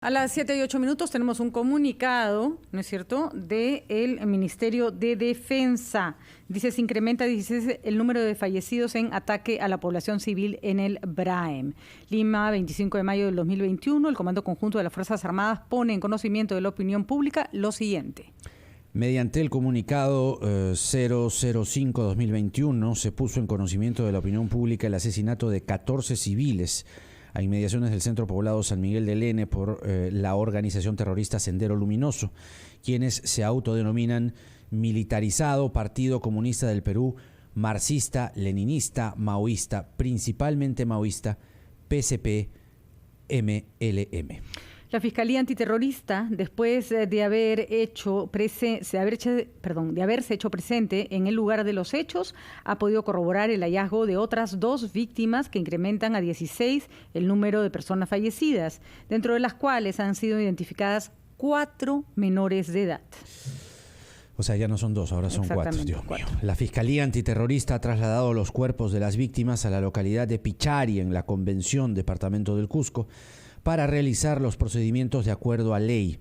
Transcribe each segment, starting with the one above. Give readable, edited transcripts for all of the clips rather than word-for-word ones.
A las 7:08 tenemos un comunicado, ¿no es cierto?, del Ministerio de Defensa. Dice, se incrementa 16 el número de fallecidos en ataque a la población civil en el Braem. Lima, 25 de mayo del 2021, el Comando Conjunto de las Fuerzas Armadas pone en conocimiento de la opinión pública lo siguiente. Mediante el comunicado 005-2021 se puso en conocimiento de la opinión pública el asesinato de 14 civiles a inmediaciones del centro poblado San Miguel del N por la organización terrorista Sendero Luminoso, quienes se autodenominan Militarizado Partido Comunista del Perú, marxista, leninista, maoísta, principalmente maoísta, PCP, MLM. La Fiscalía Antiterrorista, después de haberse hecho presente en el lugar de los hechos, ha podido corroborar el hallazgo de otras 2 víctimas que incrementan a 16 el número de personas fallecidas, dentro de las cuales han sido identificadas 4 menores de edad. O sea, ya no son 2, ahora son 4, Dios mío. La Fiscalía Antiterrorista ha trasladado los cuerpos de las víctimas a la localidad de Pichari, en la Convención, departamento del Cusco, para realizar los procedimientos de acuerdo a ley.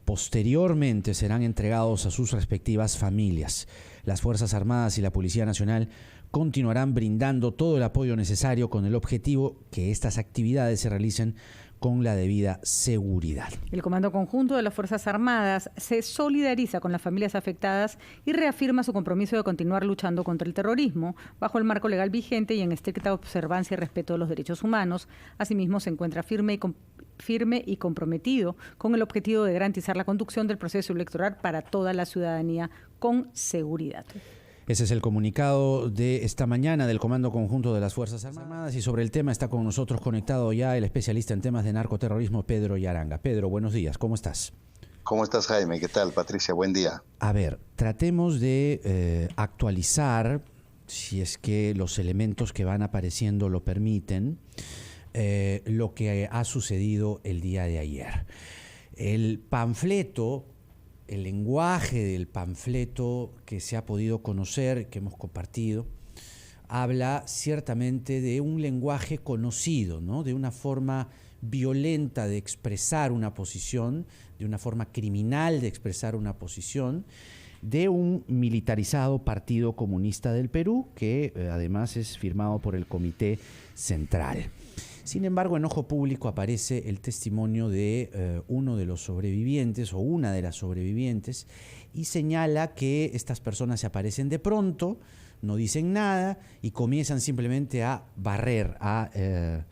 Posteriormente serán entregados a sus respectivas familias. Las Fuerzas Armadas y la Policía Nacional continuarán brindando todo el apoyo necesario con el objetivo que estas actividades se realicen con la debida seguridad. El Comando Conjunto de las Fuerzas Armadas se solidariza con las familias afectadas y reafirma su compromiso de continuar luchando contra el terrorismo bajo el marco legal vigente y en estricta observancia y respeto de los derechos humanos. Asimismo, se encuentra firme y comprometido con el objetivo de garantizar la conducción del proceso electoral para toda la ciudadanía con seguridad. Ese es el comunicado de esta mañana del Comando Conjunto de las Fuerzas Armadas, y sobre el tema está con nosotros conectado ya el especialista en temas de narcoterrorismo, Pedro Yaranga. Pedro, buenos días, ¿cómo estás? ¿Cómo estás, Jaime? ¿Qué tal, Patricia? Buen día. A ver, tratemos de actualizar, si es que los elementos que van apareciendo lo permiten, lo que ha sucedido el día de ayer. El panfleto, el lenguaje del panfleto que se ha podido conocer, que hemos compartido, habla ciertamente de un lenguaje conocido, ¿no? De una forma violenta de expresar una posición, de una forma criminal de expresar una posición, de un militarizado Partido Comunista del Perú, que además es firmado por el Comité Central. Sin embargo, en ojo público aparece el testimonio de uno de los sobrevivientes o una de las sobrevivientes, y señala que estas personas se aparecen de pronto, no dicen nada y comienzan simplemente a barrer, a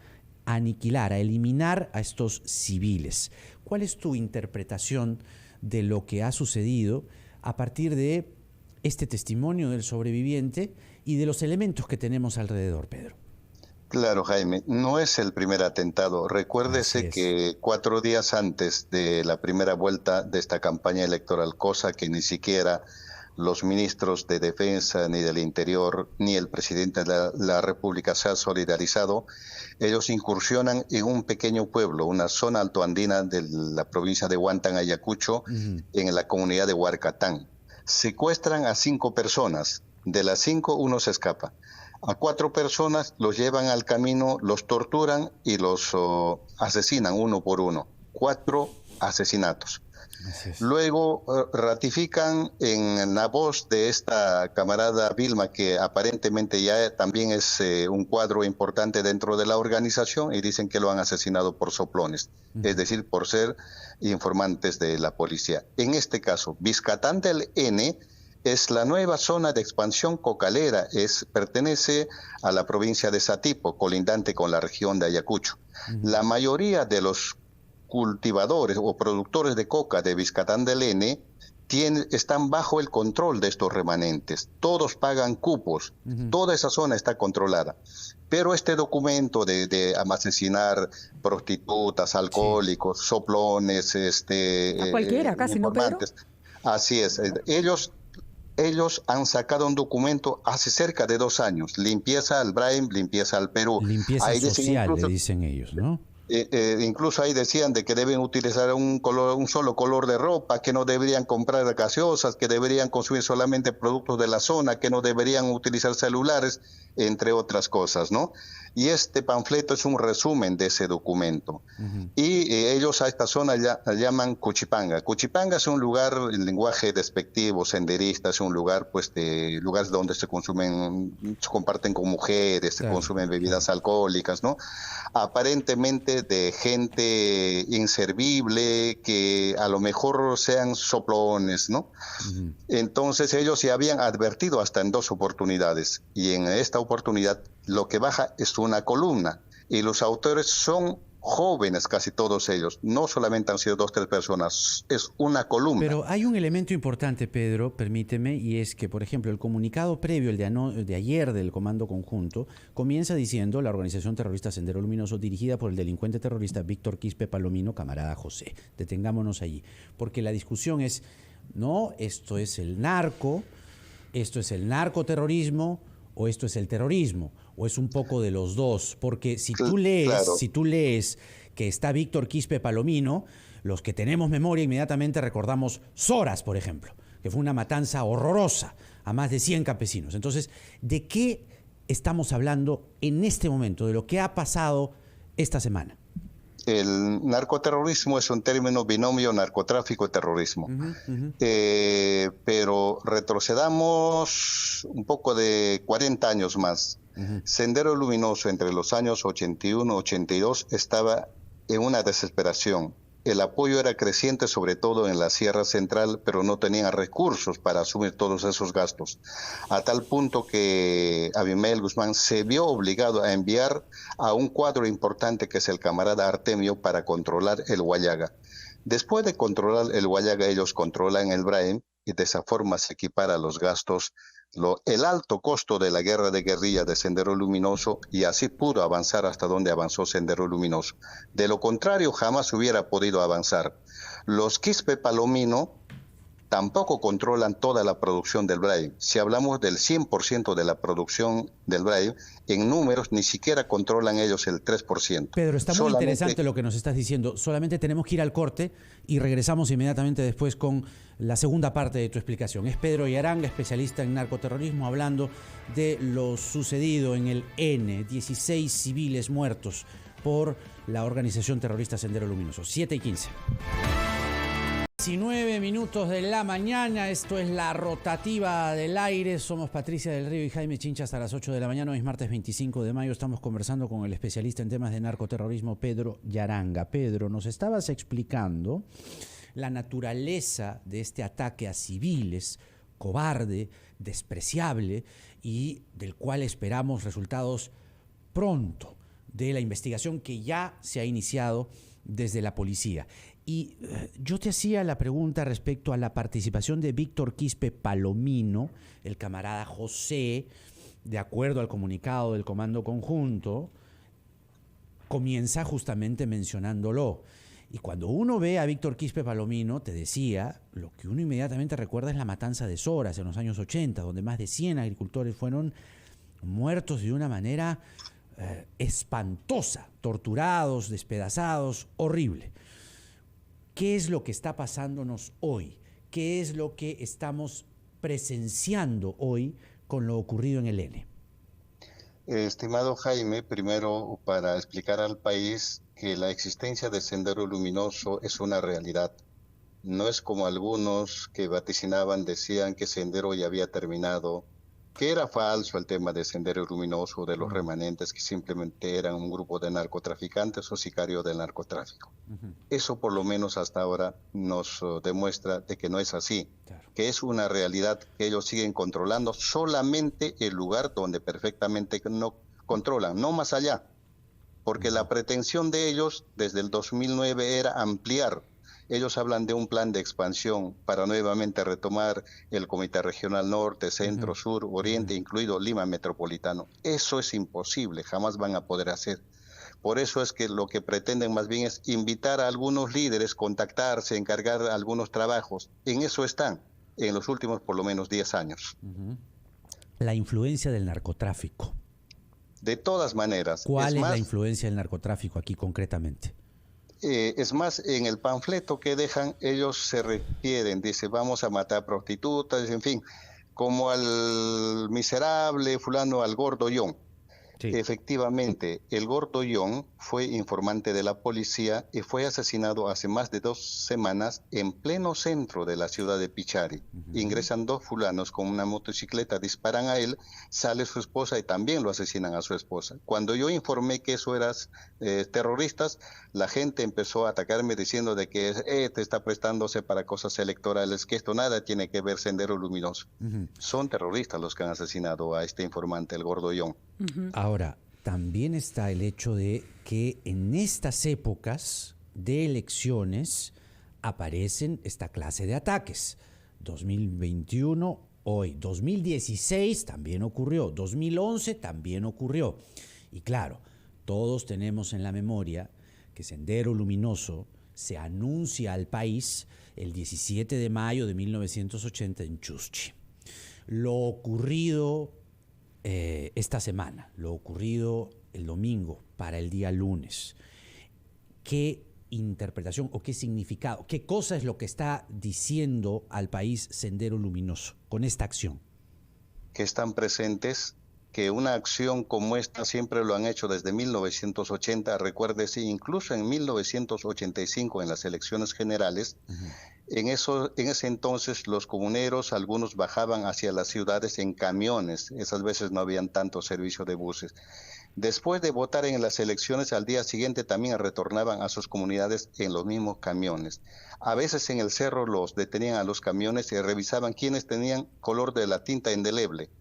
aniquilar, a eliminar a estos civiles. ¿Cuál es tu interpretación de lo que ha sucedido a partir de este testimonio del sobreviviente y de los elementos que tenemos alrededor, Pedro? Claro, Jaime, no es el primer atentado. Recuérdese que 4 días antes de la primera vuelta de esta campaña electoral, cosa que ni siquiera los ministros de Defensa, ni del Interior, ni el presidente de la República se ha solidarizado, ellos incursionan en un pequeño pueblo, una zona altoandina de la provincia de Huantan, Ayacucho, en la comunidad de Huarcatán. Secuestran a 5 personas, de las 5 uno se escapa. A 4 personas los llevan al camino, los torturan y los asesinan uno por uno. 4 asesinatos. Luego ratifican en la voz de esta camarada Vilma, que aparentemente ya también es un cuadro importante dentro de la organización, y dicen que lo han asesinado por soplones, es decir, por ser informantes de la policía. En este caso, Vizcatán del N es la nueva zona de expansión cocalera, pertenece a la provincia de Satipo, colindante con la región de Ayacucho. La mayoría de los cultivadores o productores de coca de Vizcatán del N están bajo el control de estos remanentes. Todos pagan cupos, toda esa zona está controlada. Pero este documento de asesinar prostitutas, alcohólicos, soplones, a cualquiera, casi, ¿no, Pedro? Así es, ellos han sacado un documento hace cerca de 2 años, limpieza al Braem, limpieza al Perú. Limpieza social, le dicen ellos, ¿no? Incluso ahí decían de que deben utilizar un solo color de ropa, que no deberían comprar gaseosas, que deberían consumir solamente productos de la zona, que no deberían utilizar celulares, entre otras cosas, ¿no? Y este panfleto es un resumen de ese documento. Y ellos a esta zona la llaman Cuchipanga. Cuchipanga es un lugar, en lenguaje despectivo, senderista, es un lugar, pues, de lugares donde se comparten con mujeres, se consumen bebidas alcohólicas, ¿no? Aparentemente de gente inservible, que a lo mejor sean soplones, ¿no? Entonces ellos se habían advertido hasta en 2 oportunidades, y en esta oportunidad lo que baja es una columna, y los autores son jóvenes, casi todos ellos, no solamente han sido 2 o 3 personas, es una columna. Pero hay un elemento importante, Pedro, permíteme, y es que, por ejemplo, el comunicado previo, el de ayer del Comando Conjunto, comienza diciendo: la organización terrorista Sendero Luminoso, dirigida por el delincuente terrorista Víctor Quispe Palomino, camarada José. Detengámonos allí, porque la discusión es, no, esto es el narco, esto es el narcoterrorismo, o esto es el terrorismo, o es un poco de los dos, porque si tú lees que está Víctor Quispe Palomino, los que tenemos memoria inmediatamente recordamos Zoras, por ejemplo, que fue una matanza horrorosa a más de 100 campesinos. Entonces, ¿de qué estamos hablando en este momento, de lo que ha pasado esta semana? El narcoterrorismo es un término binomio narcotráfico-terrorismo. Pero retrocedamos un poco de 40 años más. Sendero Luminoso entre los años 81 y 82 estaba en una desesperación. El apoyo era creciente, sobre todo en la Sierra Central, pero no tenían recursos para asumir todos esos gastos. A tal punto que Abimael Guzmán se vio obligado a enviar a un cuadro importante, que es el camarada Artemio, para controlar el Huallaga. Después de controlar el Huallaga, ellos controlan el Braem, y de esa forma se equipara los gastos, el alto costo de la guerra de guerrilla de Sendero Luminoso, y así pudo avanzar hasta donde avanzó Sendero Luminoso. De lo contrario, jamás hubiera podido avanzar. Los Quispe Palomino tampoco controlan toda la producción del Braem. Si hablamos del 100% de la producción del Braem, en números ni siquiera controlan ellos el 3%. Pedro, está muy interesante lo que nos estás diciendo. Solamente tenemos que ir al corte y regresamos inmediatamente después con la segunda parte de tu explicación. Es Pedro Yaranga, especialista en narcoterrorismo, hablando de lo sucedido en el N, 16 civiles muertos por la organización terrorista Sendero Luminoso. 7:15. 19 minutos de la mañana, esto es la rotativa del aire. Somos Patricia del Río y Jaime Chincha hasta las 8 de la mañana. Hoy es martes 25 de mayo, estamos conversando con el especialista en temas de narcoterrorismo, Pedro Yaranga. Pedro, nos estabas explicando la naturaleza de este ataque a civiles, cobarde, despreciable, y del cual esperamos resultados pronto de la investigación que ya se ha iniciado desde la policía. Y yo te hacía la pregunta respecto a la participación de Víctor Quispe Palomino, el camarada José, de acuerdo al comunicado del Comando Conjunto, comienza justamente mencionándolo. Y cuando uno ve a Víctor Quispe Palomino, te decía, lo que uno inmediatamente recuerda es la matanza de Zoras en los años 80, donde más de 100 agricultores fueron muertos de una manera espantosa, torturados, despedazados, horrible. ¿Qué es lo que está pasándonos hoy? ¿Qué es lo que estamos presenciando hoy con lo ocurrido en el N? Estimado Jaime, primero para explicar al país que la existencia de Sendero Luminoso es una realidad. No es como algunos que vaticinaban, decían que Sendero ya había terminado, que era falso el tema de Sendero Luminoso, de los remanentes, que simplemente eran un grupo de narcotraficantes o sicarios del narcotráfico. Eso por lo menos hasta ahora nos demuestra de que no es así, que es una realidad que ellos siguen controlando solamente el lugar donde perfectamente no controlan, no más allá, porque la pretensión de ellos desde el 2009 era ampliar. Ellos hablan de un plan de expansión para nuevamente retomar el Comité Regional Norte, Centro, Sur, Oriente, incluido Lima Metropolitano. Eso es imposible, jamás van a poder hacer. Por eso es que lo que pretenden más bien es invitar a algunos líderes, contactarse, encargar algunos trabajos. En eso están, en los últimos por lo menos 10 años. La influencia del narcotráfico. De todas maneras. ¿Cuál es la influencia del narcotráfico aquí concretamente? Es más, en el panfleto que dejan, ellos se refieren, dice, vamos a matar prostitutas, en fin, como al miserable fulano, al gordo John. Sí. Efectivamente, el gordo John fue informante de la policía y fue asesinado hace más de 2 semanas en pleno centro de la ciudad de Pichari. Ingresan 2 fulanos con una motocicleta, disparan a él, sale su esposa y también lo asesinan a su esposa. Cuando yo informé que eso eran terroristas, la gente empezó a atacarme diciendo de que te está prestándose para cosas electorales, que esto nada tiene que ver Sendero Luminoso. Son terroristas los que han asesinado a este informante, el gordo John. Ahora, también está el hecho de que en estas épocas de elecciones aparecen esta clase de ataques. 2021, hoy. 2016 también ocurrió. 2011 también ocurrió. Y claro, todos tenemos en la memoria que Sendero Luminoso se anuncia al país el 17 de mayo de 1980 en Chuschi. Lo ocurrido esta semana, lo ocurrido el domingo para el día lunes. ¿Qué interpretación o qué significado, qué cosa es lo que está diciendo al país Sendero Luminoso con esta acción? Que están presentes, que una acción como esta siempre lo han hecho desde 1980, recuérdese, incluso en 1985 en las elecciones generales. En ese entonces los comuneros, algunos bajaban hacia las ciudades en camiones, esas veces no habían tanto servicio de buses. Después de votar en las elecciones, al día siguiente también retornaban a sus comunidades en los mismos camiones. A veces en el cerro los detenían a los camiones y revisaban quiénes tenían color de la tinta indeleble.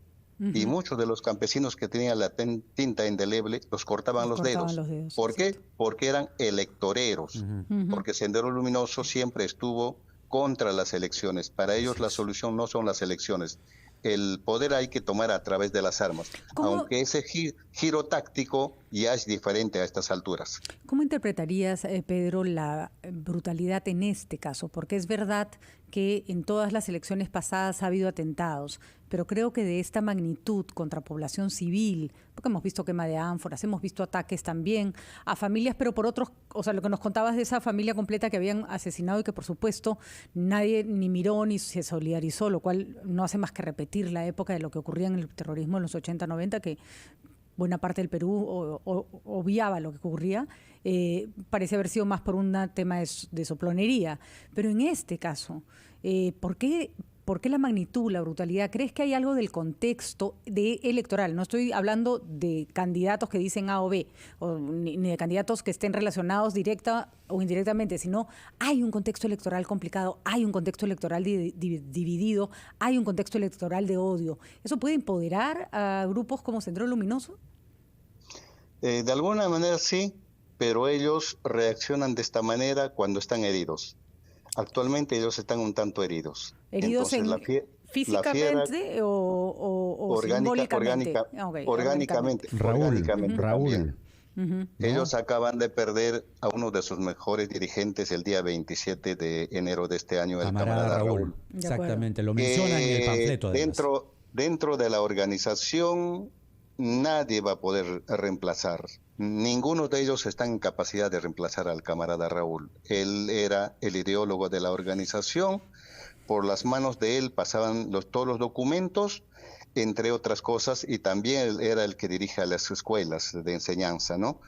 Y muchos de los campesinos que tenían la tinta indeleble los cortaban los dedos. ¿Por qué? Porque eran electoreros. Porque Sendero Luminoso siempre estuvo contra las elecciones. Para ellos la solución no son las elecciones. El poder hay que tomar a través de las armas. Aunque ese giro táctico ya es diferente a estas alturas. ¿Cómo interpretarías, Pedro, la brutalidad en este caso? Porque es verdad que en todas las elecciones pasadas ha habido atentados, pero creo que de esta magnitud contra población civil, porque hemos visto quema de ánforas, hemos visto ataques también a familias, pero por otros, o sea, lo que nos contabas de esa familia completa que habían asesinado y que por supuesto nadie ni miró ni se solidarizó, lo cual no hace más que repetir la época de lo que ocurría en el terrorismo en los 80-90, que buena parte del Perú obviaba lo que ocurría, parece haber sido más por un tema de soplonería. Pero en este caso, ¿por qué la magnitud, la brutalidad? ¿Crees que hay algo del contexto electoral? No estoy hablando de candidatos que dicen A o B, ni de candidatos que estén relacionados directa o indirectamente, sino hay un contexto electoral complicado, hay un contexto electoral dividido, hay un contexto electoral de odio. ¿Eso puede empoderar a grupos como Sendero Luminoso? De alguna manera sí, pero ellos reaccionan de esta manera cuando están heridos. Actualmente ellos están un tanto heridos. ¿Heridos físicamente o simbólicamente? Orgánicamente. Raúl. Ellos acaban de perder a uno de sus mejores dirigentes el día 27 de enero de este año, el camarada Raúl. Exactamente, lo mencionan en el panfleto. Dentro de la organización nadie va a poder reemplazar. Ninguno de ellos está en capacidad de reemplazar al camarada Raúl. Él era el ideólogo de la organización. Por las manos de él pasaban todos los documentos, entre otras cosas, y también él era el que dirige a las escuelas de enseñanza, ¿no?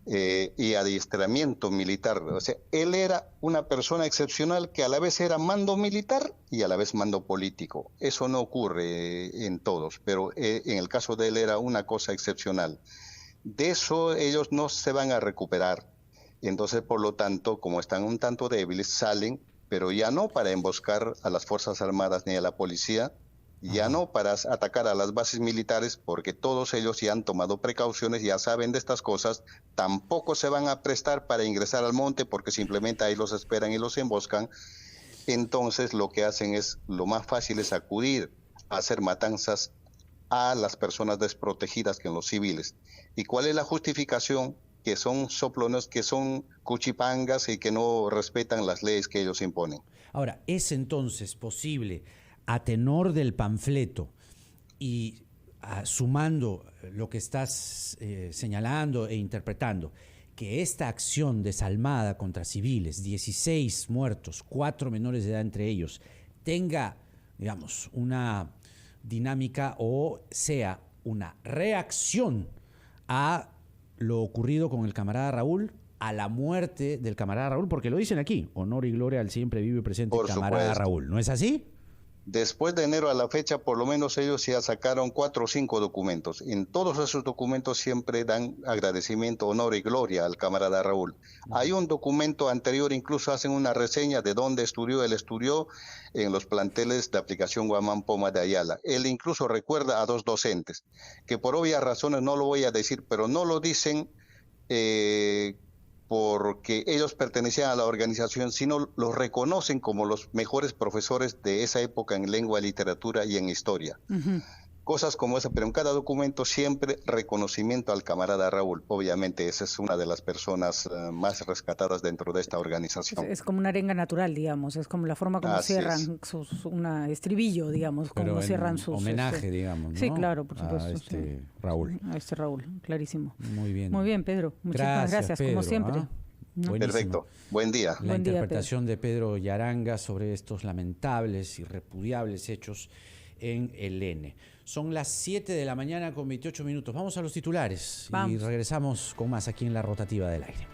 Y adiestramiento militar. O sea, él era una persona excepcional que a la vez era mando militar y a la vez mando político. Eso no ocurre en todos, pero en el caso de él era una cosa excepcional. De eso ellos no se van a recuperar. Entonces, por lo tanto, como están un tanto débiles, salen, pero ya no para emboscar a las Fuerzas Armadas ni a la policía, ya no para atacar a las bases militares, porque todos ellos ya han tomado precauciones, ya saben de estas cosas, tampoco se van a prestar para ingresar al monte, porque simplemente ahí los esperan y los emboscan. Entonces lo que hacen es, lo más fácil es acudir a hacer matanzas a las personas desprotegidas, que en los civiles. ¿Y cuál es la justificación? Que son soplones, que son cuchipangas y que no respetan las leyes que ellos imponen. Ahora, ¿es entonces posible, a tenor del panfleto y sumando lo que estás señalando e interpretando, que esta acción desalmada contra civiles, 16 muertos, 4 menores de edad entre ellos, tenga, digamos, una dinámica o sea una reacción a lo ocurrido con el camarada Raúl, a la muerte del camarada Raúl, porque lo dicen aquí, honor y gloria al siempre vivo y presente camarada Raúl, ¿no es así? Después de enero a la fecha, por lo menos ellos ya sacaron 4 o 5 documentos. En todos esos documentos siempre dan agradecimiento, honor y gloria al camarada Raúl. Hay un documento anterior, incluso hacen una reseña de dónde estudió. Él estudió en los planteles de aplicación Guamán Poma de Ayala. Él incluso recuerda a 2 docentes, que por obvias razones no lo voy a decir, pero no lo dicen porque ellos pertenecían a la organización, sino los reconocen como los mejores profesores de esa época en lengua, literatura y en historia. Cosas como esa, pero en cada documento siempre reconocimiento al camarada Raúl. Obviamente esa es una de las personas más rescatadas dentro de esta organización. Es como una arenga natural, digamos, es como la forma como cierran un estribillo, digamos, como cierran sus... homenaje, digamos, ¿no? Sí, claro, por supuesto. Raúl. A Raúl, clarísimo. Muy bien. Muy bien, Pedro. Muchísimas gracias, Pedro, como siempre. ¿No? Perfecto. Buen día. La interpretación de Pedro Yaranga sobre estos lamentables y repudiables hechos en el N. Son las 7 de la mañana con 28 minutos. Vamos a los titulares y regresamos con más aquí en La Rotativa del Aire.